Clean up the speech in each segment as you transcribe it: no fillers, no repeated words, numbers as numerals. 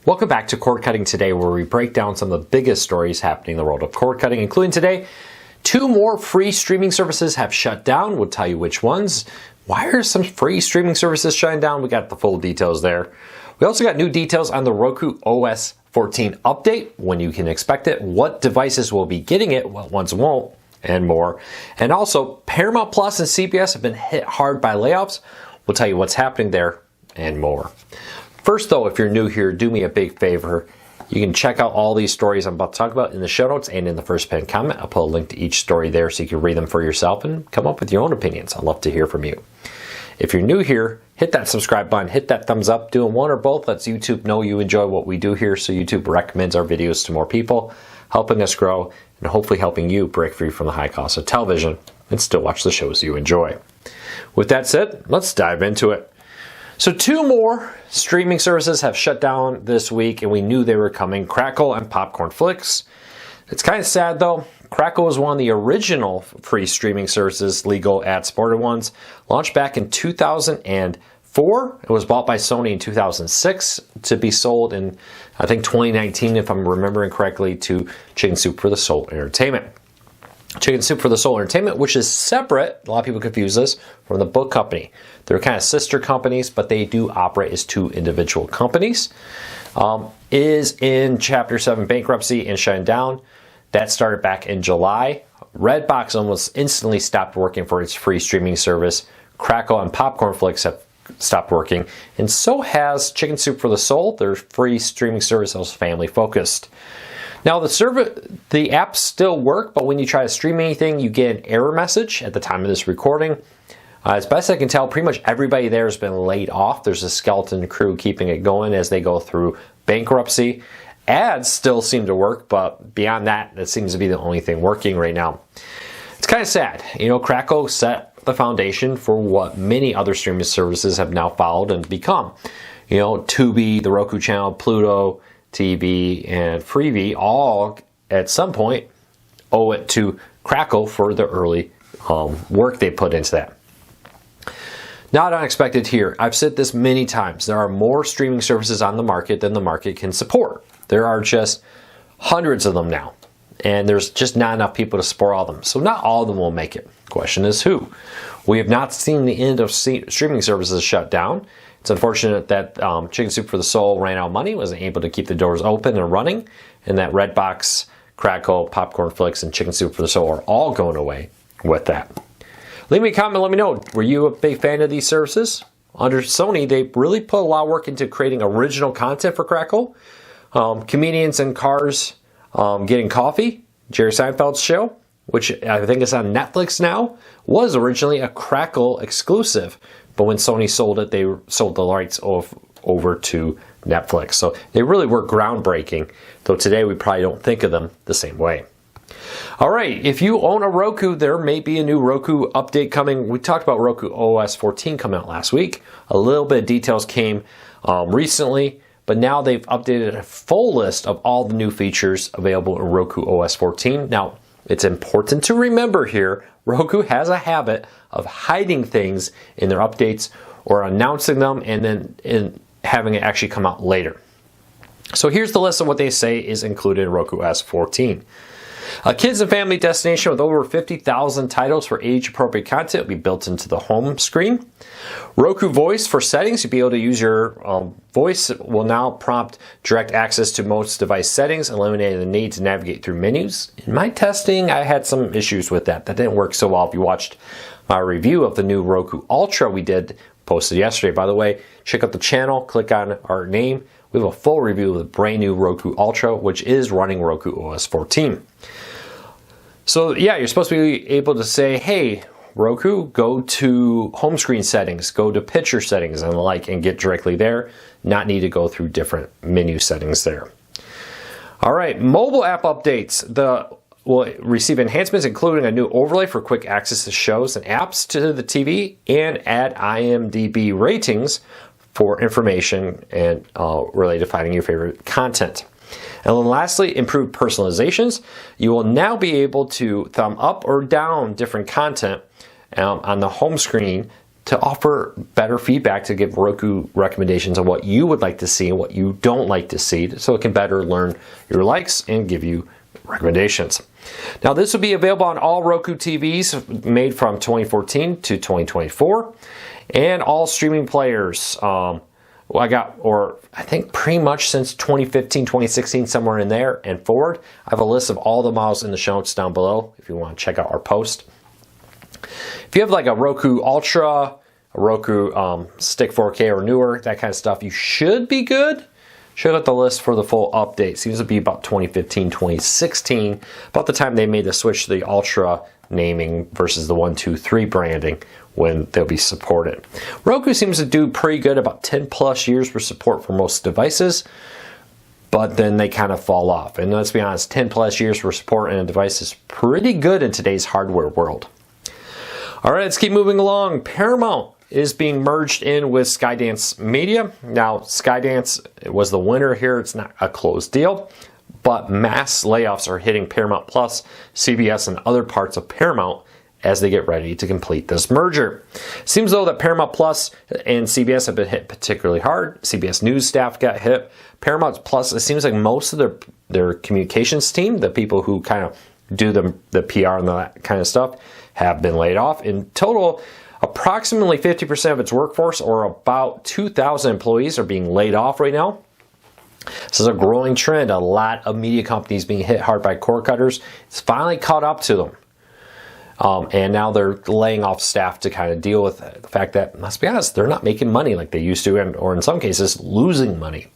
Welcome back to Cord Cutting Today, where we break down some of the biggest stories happening in the world of cord cutting, including today, 2 more free streaming services have shut down. We'll tell you which ones. Why are some free streaming services shutting down? We got the full details there. We also got new details on the Roku OS 14 update, when you can expect it, what devices will be getting it, what ones won't, and more. And also, Paramount Plus and CBS have been hit hard by layoffs. We'll tell you what's happening there and more. First though, if you're new here, do me a big favor. You can check out all these stories I'm about to talk about in the show notes and in the first pinned comment. I'll put a link to each story there so you can read them for yourself and come up with your own opinions. I'd love to hear from you. If you're new here, hit that subscribe button, hit that thumbs up. Doing one or both lets YouTube know you enjoy what we do here, so YouTube recommends our videos to more people, helping us grow and hopefully helping you break free from the high cost of television and still watch the shows you enjoy. With that said, let's dive into it. So 2 more streaming services have shut down this week, and we knew they were coming, Crackle and Popcorn Flicks. It's kind of sad though. Crackle was one of the original free streaming services, legal ad-supported ones, launched back in 2004. It was bought by Sony in 2006 to be sold in, I think, 2019, if I'm remembering correctly, to Chicken Soup for the Soul Entertainment. Chicken Soup for the Soul Entertainment, which is separate, a lot of people confuse this, from the book company. They're kind of sister companies, but they do operate as 2 individual companies. Is in Chapter 7 bankruptcy and shutting down. That started back in July. Redbox almost instantly stopped working for its free streaming service. Crackle and Popcorn Flicks have stopped working, and so has Chicken Soup for the Soul. Their free streaming service is family focused. Now the apps still work, but when you try to stream anything, you get an error message at the time of this recording. As best I can tell, pretty much everybody there has been laid off. There's a skeleton crew keeping it going as they go through bankruptcy. Ads still seem to work, but beyond that, it seems to be the only thing working right now. It's kind of sad. You know, Crackle set the foundation for what many other streaming services have now followed and become. You know, Tubi, the Roku Channel, Pluto TV, and Freevee all at some point owe it to Crackle for the early work they put into that. Not unexpected here. I've said this many times. There are more streaming services on the market than the market can support. There are just hundreds of them now, and there's just not enough people to support all of them. So not all of them will make it. Question is who? We have not seen the end of streaming services shut down. It's unfortunate that Chicken Soup for the Soul ran out of money, wasn't able to keep the doors open and running, and that Redbox, Crackle, Popcorn Flicks, and Chicken Soup for the Soul are all going away with that. Leave me a comment, let me know, were you a big fan of these services? Under Sony, they really put a lot of work into creating original content for Crackle. Comedians in Cars Getting Coffee, Jerry Seinfeld's show, which I think is on Netflix now, was originally a Crackle exclusive. But when Sony sold it, they sold the rights over to Netflix. So they really were groundbreaking, though today we probably don't think of them the same way. All right, if you own a Roku, there may be a new Roku update coming. We talked about Roku OS 14 coming out last week. A little bit of details came recently, but now they've updated a full list of all the new features available in Roku OS 14. Now, it's important to remember here, Roku has a habit of hiding things in their updates or announcing them and then having it actually come out later. So here's the list of what they say is included in Roku OS 14. A kids and family destination with over 50,000 titles for age-appropriate content will be built into the home screen. Roku Voice for settings, you'll be able to use your voice will now prompt direct access to most device settings, eliminating the need to navigate through menus. In my testing, I had some issues with that. That didn't work so well. If you watched my review of the new Roku Ultra we did, posted yesterday. By the way, check out the channel, click on our name. We have a full review of the brand new Roku Ultra, which is running Roku OS 14. So yeah, you're supposed to be able to say, hey, Roku, go to home screen settings, go to picture settings and the like, and get directly there, not need to go through different menu settings there. All right, mobile app updates. Will receive enhancements including a new overlay for quick access to shows and apps to the TV, and add IMDb ratings for information and related to finding your favorite content. And then lastly, improved personalizations. You will now be able to thumb up or down different content on the home screen to offer better feedback, to give Roku recommendations on what you would like to see and what you don't like to see, so it can better learn your likes and give you recommendations. Now, this will be available on all Roku TVs made from 2014 to 2024 and all streaming players. I think pretty much since 2015, 2016, somewhere in there and forward. I have a list of all the models in the show notes down below if you want to check out our post. If you have like a Roku Ultra, a Roku Stick 4K or newer, that kind of stuff, you should be good. Should have the list for the full update. Seems to be about 2015, 2016, about the time they made the switch to the Ultra naming versus the 1, 2, 3 branding when they'll be supported. Roku seems to do pretty good, about 10 plus years for support for most devices, but then they kind of fall off. And let's be honest, 10 plus years for support in a device is pretty good in today's hardware world. All right, let's keep moving along. Paramount is being merged in with Skydance Media. Now, Skydance was the winner here. It's not a closed deal, but mass layoffs are hitting Paramount Plus, CBS, and other parts of Paramount as they get ready to complete this merger. Seems though that Paramount Plus and CBS have been hit particularly hard. CBS News staff got hit. Paramount Plus, it seems like most of their communications team, the people who kind of do the PR and that kind of stuff, have been laid off. In total, approximately 50% of its workforce, or about 2,000 employees, are being laid off right now. This is a growing trend. A lot of media companies being hit hard by cord cutters. It's finally caught up to them. And now they're laying off staff to kind of deal with the fact that, let's be honest, they're not making money like they used to, or in some cases, losing money.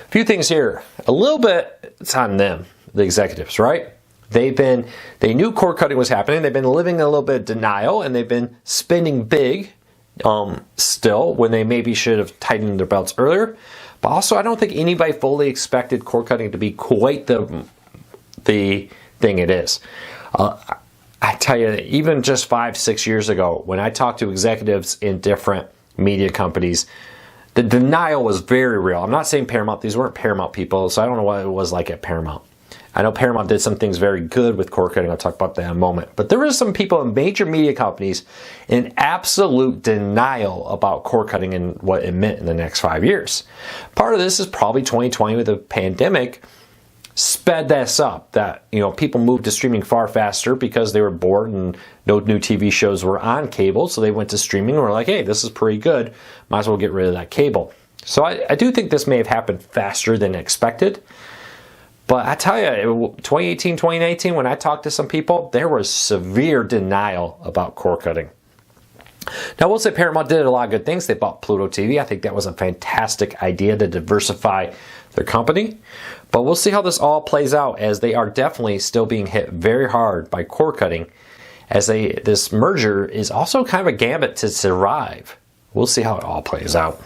A few things here. A little bit, it's on them, the executives, right? They knew cord cutting was happening. They've been living in a little bit of denial, and they've been spending big still when they maybe should have tightened their belts earlier. But also, I don't think anybody fully expected cord cutting to be quite the thing it is. I tell you, even just 5-6 years ago, when I talked to executives in different media companies, the denial was very real. I'm not saying Paramount, these weren't Paramount people, so I don't know what it was like at Paramount. I know Paramount did some things very good with cord cutting. I'll talk about that in a moment. But there were some people in major media companies in absolute denial about cord cutting and what it meant in the next 5 years. Part of this is probably 2020 with the pandemic sped this up, that people moved to streaming far faster because they were bored and no new TV shows were on cable, so they went to streaming and were like, hey, this is pretty good, might as well get rid of that cable. So I do think this may have happened faster than expected. But I tell you, 2018, 2019, when I talked to some people, there was severe denial about cord cutting. Now, we'll say Paramount did a lot of good things. They bought Pluto TV. I think that was a fantastic idea to diversify their company. But we'll see how this all plays out, as they are definitely still being hit very hard by cord cutting, as this merger is also kind of a gambit to survive. We'll see how it all plays out.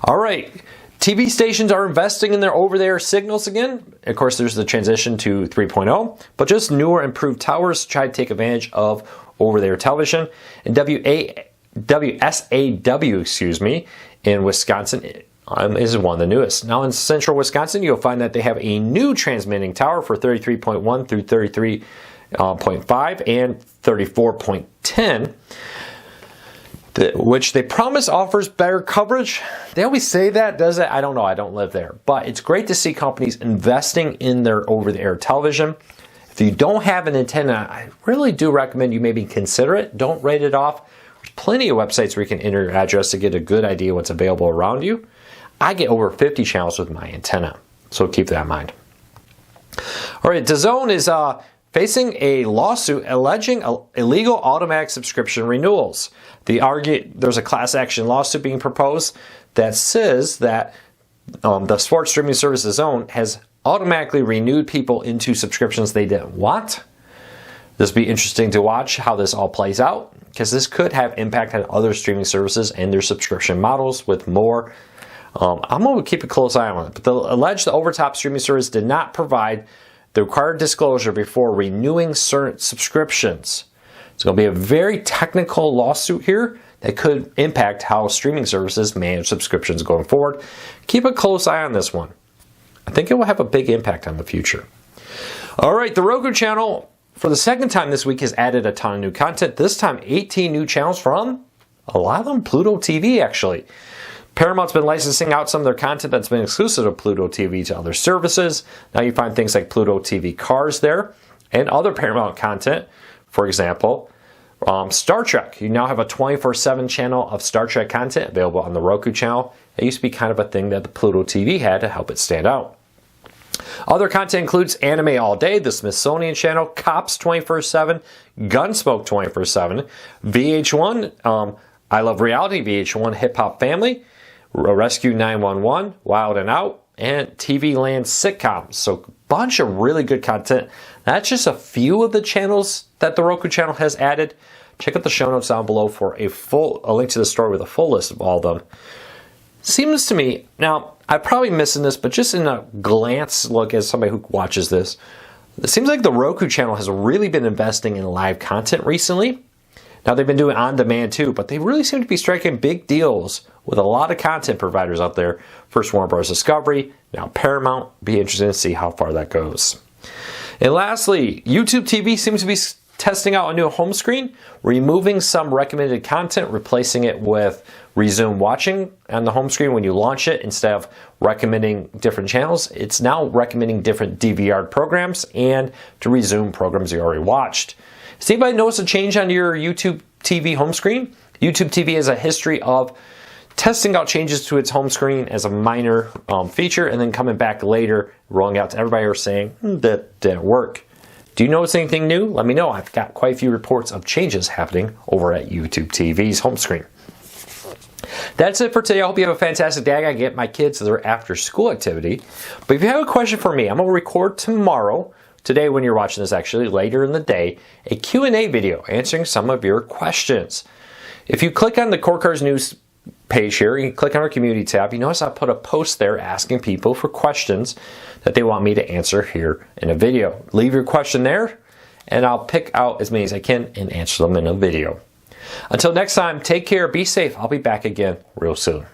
All right. TV stations are investing in their over-the-air signals again. Of course, there's the transition to 3.0, but just newer, improved towers try to take advantage of over-the-air television. And WSAW, in Wisconsin, is one of the newest. Now in central Wisconsin, you'll find that they have a new transmitting tower for 33.1 through 33.5 and 34.10. Which they promise offers better coverage. They always say that, does it? I don't know. I don't live there. But it's great to see companies investing in their over-the-air television. If you don't have an antenna, I really do recommend you maybe consider it. Don't write it off. There's plenty of websites where you can enter your address to get a good idea what's available around you. I get over 50 channels with my antenna, so keep that in mind. All right, DAZN is facing a lawsuit alleging illegal automatic subscription renewals. There's a class action lawsuit being proposed that says that the sports streaming service DAZN has automatically renewed people into subscriptions they didn't want. This will be interesting to watch how this all plays out, because this could have impact on other streaming services and their subscription models with more. I'm going to keep a close eye on it. But the alleged over-the-top streaming service did not provide the required disclosure before renewing certain subscriptions. It's going to be a very technical lawsuit here that could impact how streaming services manage subscriptions going forward. Keep a close eye on this one. I think it will have a big impact on the future. All right, the Roku Channel, for the second time this week, has added a ton of new content. This time, 18 new channels from A lot of them Pluto TV, actually. Paramount's been licensing out some of their content that's been exclusive to Pluto TV to other services. Now you find things like Pluto TV Cars there and other Paramount content. For example, Star Trek. You now have a 24/7 channel of Star Trek content available on the Roku Channel. It used to be kind of a thing that the Pluto TV had to help it stand out. Other content includes Anime All Day, the Smithsonian Channel, Cops 24/7, Gunsmoke 24/7, VH1, I Love Reality, VH1 Hip Hop Family, Rescue 911, Wild and Out, and TV Land sitcoms. So a bunch of really good content. That's just a few of the channels that the Roku Channel has added. Check out the show notes down below for a link to the story with a full list of all of them. Seems to me, now I'm probably missing this, but just in a glance look as somebody who watches this, it seems like the Roku Channel has really been investing in live content recently. Now they've been doing on demand too, but they really seem to be striking big deals with a lot of content providers out there. First Warner Bros. Discovery, now Paramount. Be interested to see how far that goes. And lastly, YouTube TV seems to be testing out a new home screen, removing some recommended content, replacing it with resume watching on the home screen when you launch it. Instead of recommending different channels, it's now recommending different DVR programs and to resume programs you already watched. Does anybody notice a change on your YouTube TV home screen? YouTube TV has a history of testing out changes to its home screen as a minor feature and then coming back later, rolling out to everybody or saying, that didn't work. Do you notice anything new? Let me know. I've got quite a few reports of changes happening over at YouTube TV's home screen. That's it for today. I hope you have a fantastic day. I gotta get my kids to their after school activity. But if you have a question for me, I'm gonna record tomorrow, today when you're watching this actually, later in the day, a Q&A video answering some of your questions. If you click on the Core Cars News page here, you click on our community tab, you notice I put a post there asking people for questions that they want me to answer here in a video. Leave your question there and I'll pick out as many as I can and answer them in a video. Until next time, take care, be safe. I'll be back again real soon.